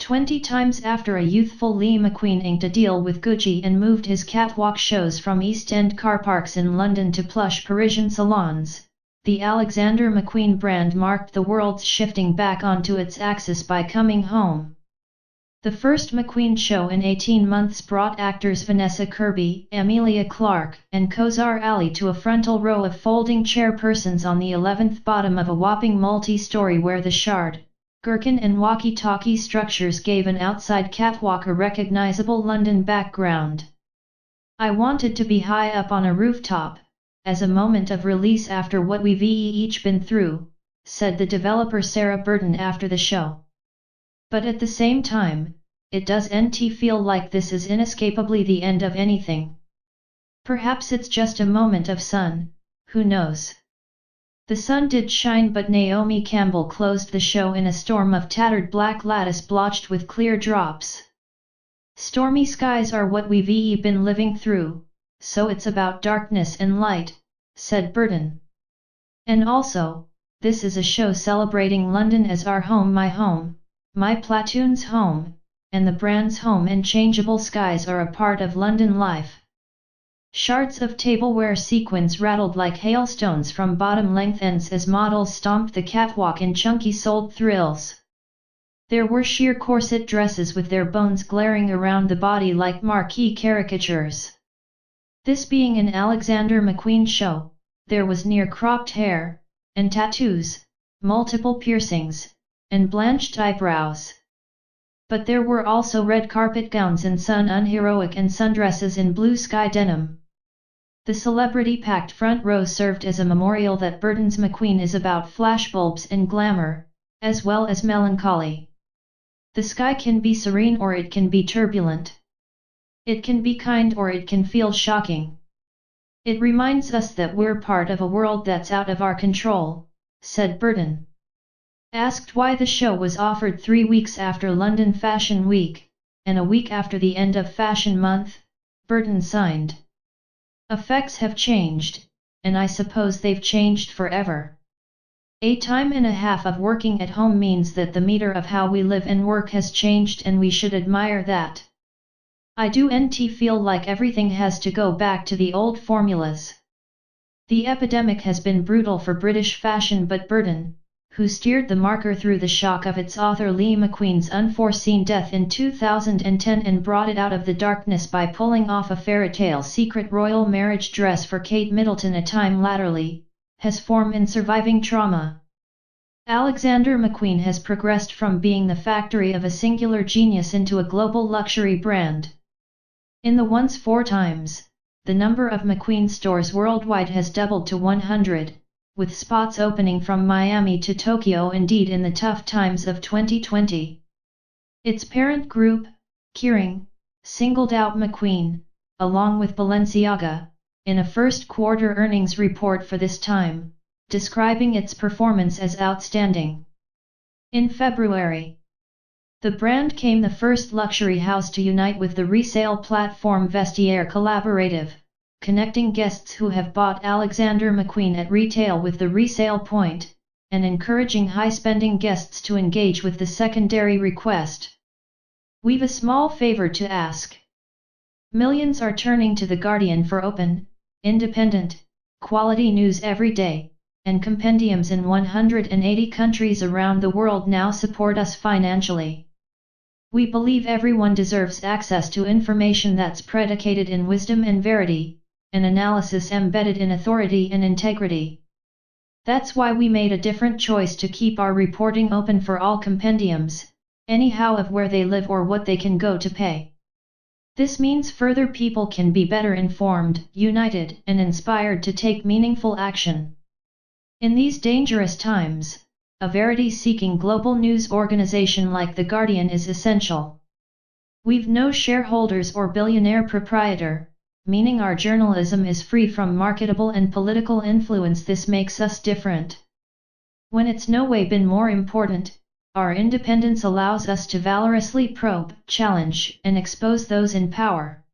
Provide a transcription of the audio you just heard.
20 times after a youthful Lee McQueen inked a deal with Gucci and moved his catwalk shows from East End car parks in London to plush Parisian salons, the Alexander McQueen brand marked the world's shifting back onto its axis by coming home. The first McQueen show in 18 months brought actors Vanessa Kirby, Emilia Clarke, and co-star Ali to a frontal row of folding chairpersons on the 11th bottom of a whopping multi-story where the shard, gherkin and walkie-talkie structures gave an outside catwalk a recognizable London background. "I wanted to be high up on a rooftop, as a moment of release after what we've each been through," said the developer Sarah Burton after the show. "But at the same time, it doesn't feel like this is inescapably the end of anything. Perhaps it's just a moment of sun, who knows." The sun did shine, but Naomi Campbell closed the show in a storm of tattered black lattice blotched with clear drops. "Stormy skies are what we've been living through, so it's about darkness and light," said Burton. "And also, this is a show celebrating London as our home, my platoon's home, and the brand's home, and changeable skies are a part of London life." Shards of tableware sequins rattled like hailstones from bottom length ends as models stomped the catwalk in chunky-soled thrills. There were sheer corset dresses with their bones glaring around the body like marquee caricatures. This being an Alexander McQueen show, there was near-cropped hair, and tattoos, multiple piercings, and blanched eyebrows. But there were also red carpet gowns and unheroic and sundresses in blue sky denim. The celebrity-packed front row served as a memorial that Burton's McQueen is about flashbulbs and glamour, as well as melancholy. The sky can be serene or it can be turbulent. It can be kind or it can feel shocking. It reminds us that we're part of a world that's out of our control, said Burton. Asked why the show was offered 3 weeks after London Fashion Week, and a week after the end of Fashion Month, Burton signed. "Effects have changed, and I suppose they've changed forever. A time and a half of working at home means that the meter of how we live and work has changed, and we should admire that. I don't feel like everything has to go back to the old formulas. The epidemic has been brutal for British fashion, but Burton, who steered the marker through the shock of its author Lee McQueen's unforeseen death in 2010 and brought it out of the darkness by pulling off a fairytale secret royal marriage dress for Kate Middleton a time latterly, has form in surviving trauma. Alexander McQueen has progressed from being the factory of a singular genius into a global luxury brand. In the once 4 times, the number of McQueen stores worldwide has doubled to 100, with spots opening from Miami to Tokyo. Indeed, in the tough times of 2020, its parent group, Kering, singled out McQueen, along with Balenciaga, in a first-quarter earnings report for this time, describing its performance as outstanding. In February, the brand became the first luxury house to unite with the resale platform Vestiaire Collaborative, connecting guests who have bought Alexander McQueen at retail with the resale point, and encouraging high-spending guests to engage with the secondary request. "We've a small favor to ask. Millions are turning to The Guardian for open, independent, quality news every day, and compendiums in 180 countries around the world now support us financially. We believe everyone deserves access to information that's predicated in wisdom and verity, an analysis embedded in authority and integrity. That's why we made a different choice to keep our reporting open for all compendiums, anyhow of where they live or what they can go to pay. This means further people can be better informed, united, and inspired to take meaningful action. In these dangerous times, a verity-seeking global news organization like The Guardian is essential. We've no shareholders or billionaire proprietor, meaning our journalism is free from marketable and political influence. This makes us different. When it's no way been more important, our independence allows us to valorously probe, challenge, and expose those in power.